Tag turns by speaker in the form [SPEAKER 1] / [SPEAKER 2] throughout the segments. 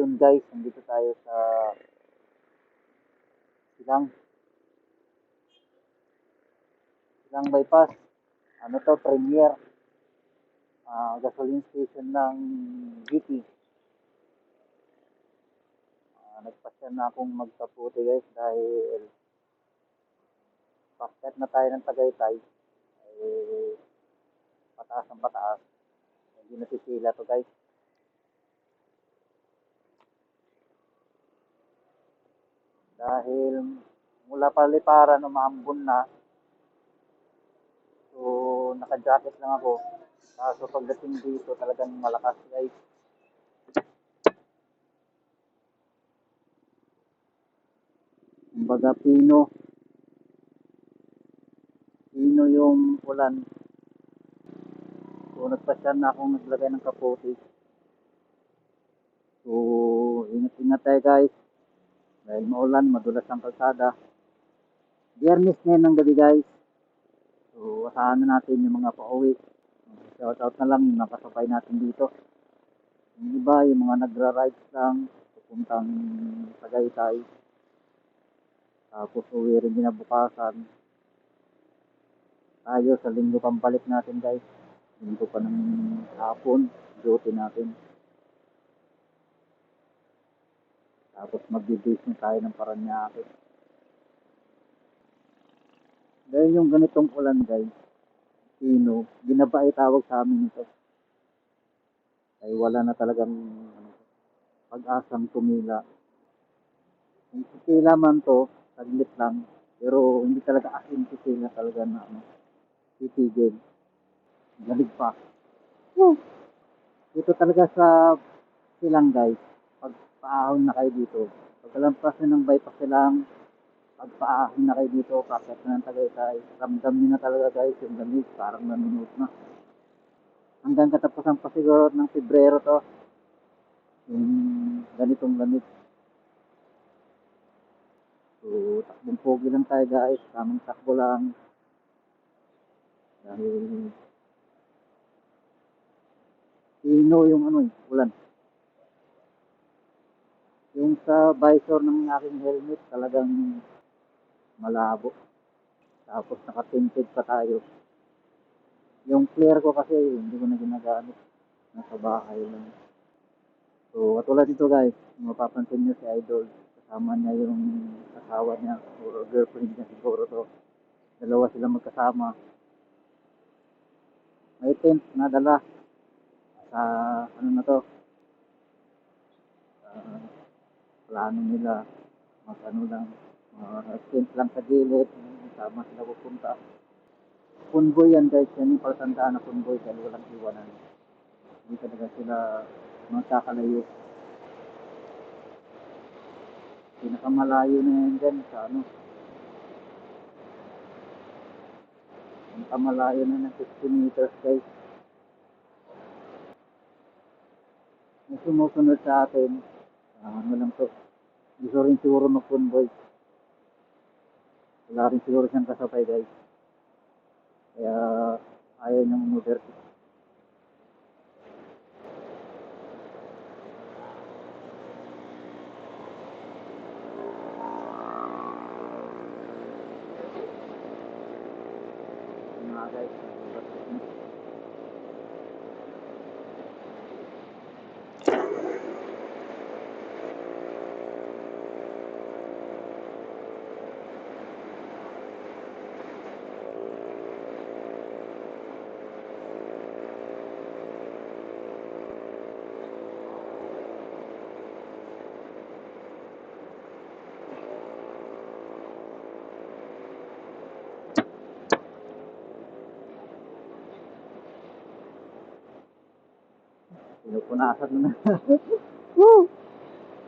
[SPEAKER 1] Ngayon guys, nandito tayo sa Silang, Silang Bypass. Ano to, Premier, gasoline station ng GT. Nagpasya na akong magpaputi guys dahil packet na tayo ng Tagaytay. Eh, pataas ang pataas. Hindi nasisila to guys. Dahil mula paliparan umaambon na. So, naka-jacket lang ako. Kaso pagdating dito talagang malakas guys. Kumbaga pino yung ulan. So, nagpasya na akong naglagay ng kapote. So, ingat-ingat tayo guys. Dahil maulan, madulas ang kalsada. Biyernes na yun ng gabi guys. So, asahan na natin yung mga pauwi. Shout out na lang yung nakasabay natin dito. Yung iba, yung mga nagra-rides lang, pupuntang Tagaytay. Tapos uwi rin kinabukasan. Tayo sa linggo pampalik natin guys. Linggo pa ng hapon, duty natin. Tapos mag-base na tayo ng Paranaque. Dahil yung ganitong ulan guys, pino, ginaba ay tawag sa amin ito. Ay wala na talagang pag-asang tumila. Kung titila man to, saglit lang. Pero hindi talaga as in titila talaga na titigil. Galig pa. Dito talaga sa Silang guys, pag paahon na kayo dito, pagkalampas na ng bypass silang, pag paahon na kayo dito, packet na ng Tagaytay, ramdam nyo na talaga guys yung lamig, parang nanunod na. Hanggang katapusan pa siguro ng Pebrero to, yung ganitong lamig. So, takbong pogi lang tayo guys, tamang takbo lang. Dahil, sino yung ulan. Yung sa visor ng aking helmet, talagang malabo. Tapos nakatinted pa tayo. Yung flare ko kasi, hindi ko na ginagamit. Nasa bahay lang. So, katulad dito guys, mapapansin nyo si Idol. Kasama niya yung asawa niya, or girlfriend niya siguro to. Dalawa sila magkasama. May tent na dala sa na to, uh, plano nila lang, tent lang sa gilid, sama sila pupunta. Convoy yan guys, yan yung palatandaan na convoy dahil walang iwanan. Hindi talaga sila magkakalayo. Pinakamalayo na yan dyan sa pinakamalayo na ng 50 meters guys. Yung sumusunod sa atin, lang to, gusto rin siguro mag-convoy. Wala rin siguro siyang kasabay guys. Kaya ayaw niyang umuberti. Mga guys, pinupunasan na.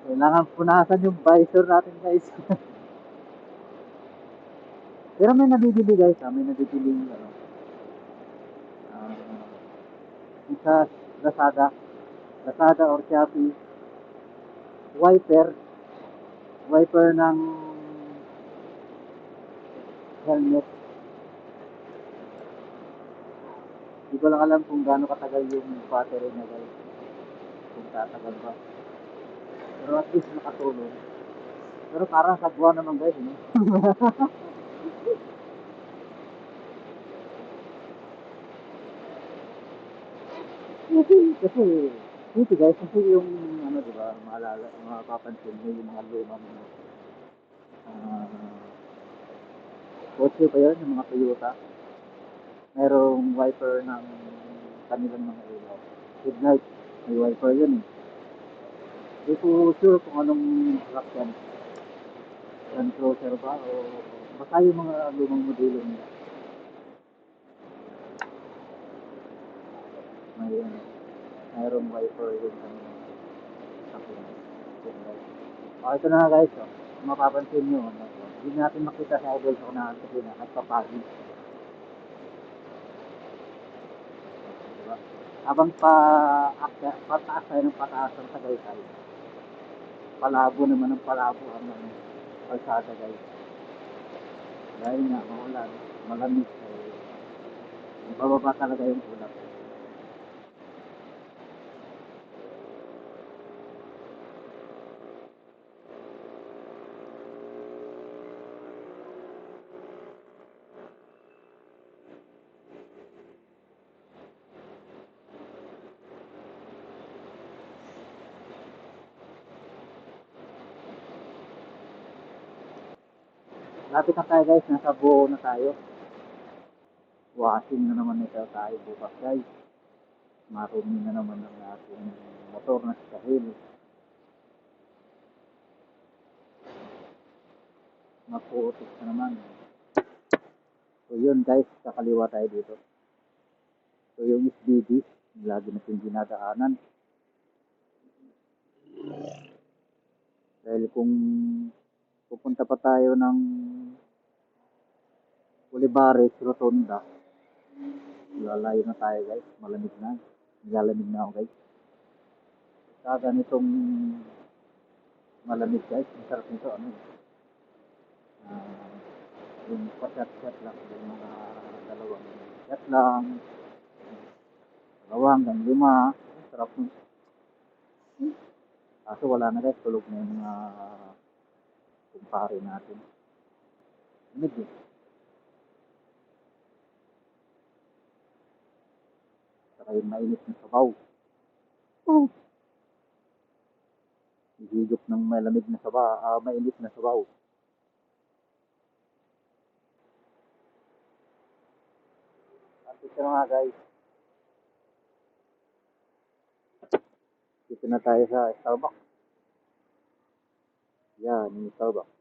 [SPEAKER 1] Kailangan punasan yung visor natin guys. Pero may nabibili guys, may nabibili sa Lazada, Lazada or Shopee, wiper, wiper ng helmet. Hindi ko lang alam kung gaano katagal yung battery niya guys. Kung tatagal ba. Pero at least nakatulong. Pero parang sagwa naman guys, no? Kasi, dito guys, kasi yung, ano, di ba, maalala, mapapansin mo yung mga lumang, ah, kotse pa yun, yung mga Toyota. Merong wiper ng kanilang mga ilaw. Headlight, may wiper yun eh. Hindi ko sure kung anong sasakyan. Land Cruiser ba o basta yung mga lumang modelo nila. May ano, mayroong wiper yung kanilang sasakyan. Headlight. Okay, ito na nga guys. Oh. Kung mapapansin nyo, ano, hindi natin makita sa idol sa unahan kasi na nagpapagi. Diba? Habang pataas tayo ng pataas ang Tagaytay, palabo naman ang palabo ang ano, kalsada guys. Dahil nga maulan, malamig, bababa talaga yung ulap. Lapit na tayo guys, nasa buo na tayo. Washing na naman ito tayo bukas guys. Marumi na naman ang ating motor na sa hill. Mapuutik na naman. So yun guys, kakaliwa tayo dito. So yung SBB, lagi natin dinadaanan. Dahil kung pupunta pa tayo ng Olivares, Rotonda, lalayo na tayo guys, malamig na. Nilalamig na ako guys. Sa ganitong malamig guys, ang sarap nito ano, yung pa-chat-chat lang, yung mga dalawang chat lang, dalawa hanggang lima, sarap nun. Kaso wala na guys, tulog na yung mga kumpare natin. Lamig eh. Saka yung mainit na sabaw. Higop ng malamig na sabaw, mainit na sabaw. At ito na nga guys, dito na tayo sa Starbucks. Yan, yung Starbucks.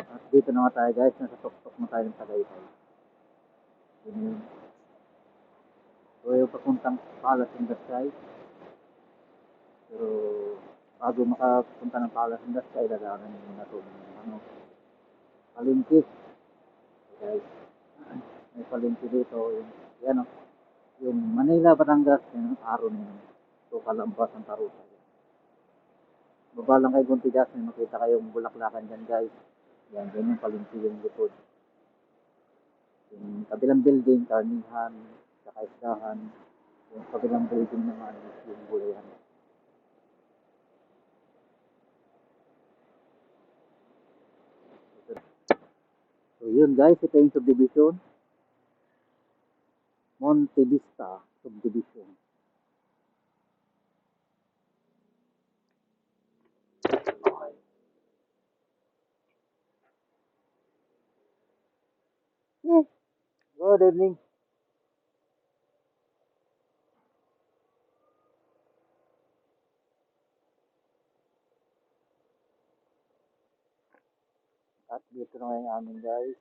[SPEAKER 1] At dito na nga tayo guys, nasa tuktok na tayo ng Tagaytay. Yun yun. So yung papuntang Palace in the Sky. Pero bago makapunta ng Palace in the Sky, dadaanan muna ito ng ano, palengke. So guys, may palengke dito. Yung, yan o, yung Manila, Batangas, yung araw na yun. So kalambas ang tarusa. Baba lang kay Guntigas, may makita kayong bulaklakan dyan guys. Yan, dyan yung palengke yung likod. Yung kabilang building, karnihan, saka isdahan. Yung kabilang building naman, yung gulayan. So yun guys, ito yung subdivision. Monte Vista subdivision. Okay. Yes. Good evening. At dito na ngayon amin guys.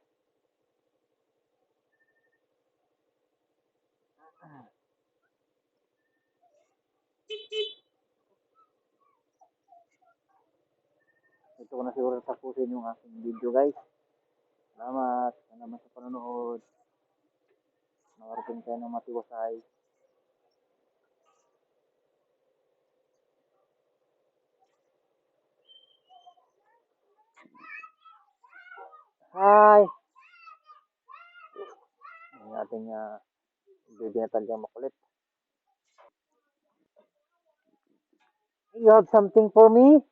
[SPEAKER 1] Ito ko na siguro tapusin yung aking video guys. Salamat. Salamat sa panonood. Nakarating tayo ng matiwasay. Hi! Ang ating bibinatal yung makulit. You have something for me?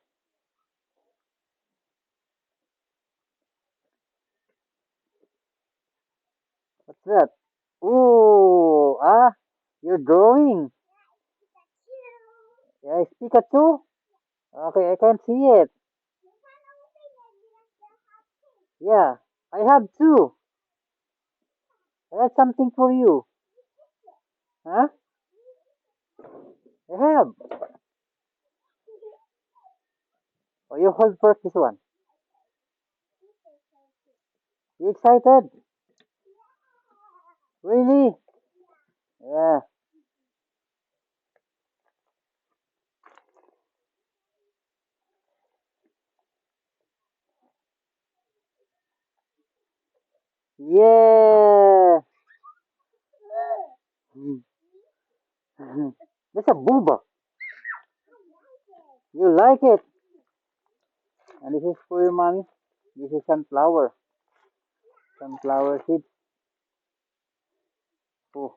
[SPEAKER 1] What's that? Ooh, you're drawing. Yeah, it's Pikachu? Okay, I can see it. Yeah, I have two. I have something for you. Huh? I have. Oh, you hold first this one. You excited? Really? Yeah. Yeah. That's a booba. You like it? And this is for your mommy. This is sunflower. Sunflower seeds. Oh,